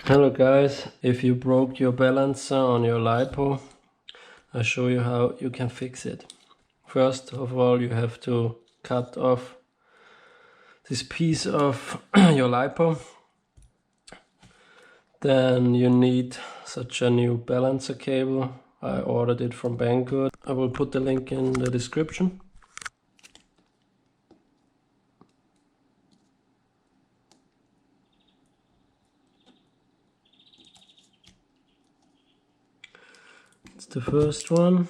Hello guys, if you broke your balancer on your Lipo, I'll show you how you can fix it. First of all, you have to cut off this piece of your Lipo. Then you need such a new balancer cable. I ordered it from Banggood. I will put the link in the description. It's the first one.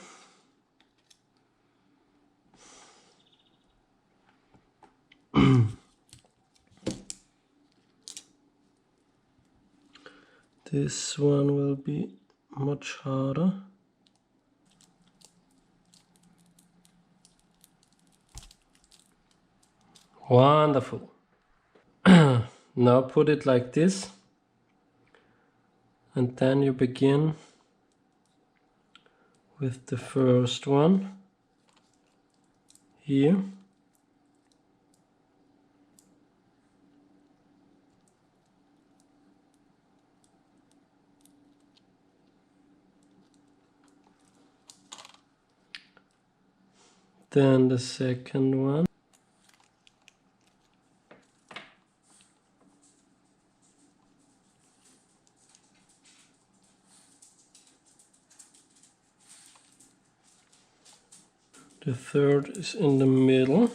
This one will be much harder. Wonderful. Now put it like this, and then you begin with the first one here. Then the second one. The third is in the middle.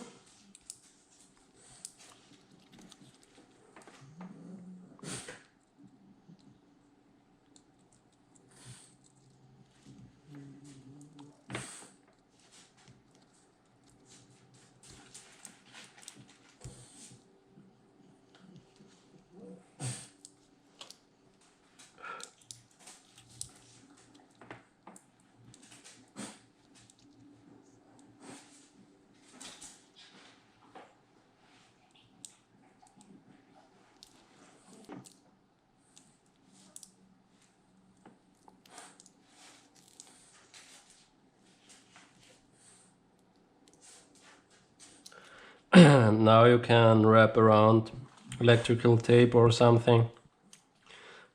Now you can wrap around electrical tape or something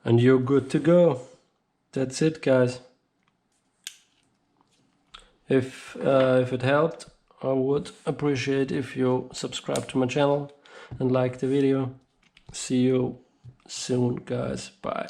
and you're good to go. That's it, guys. If it helped, I would appreciate if you subscribe to my channel and like the video. See you soon, guys. Bye.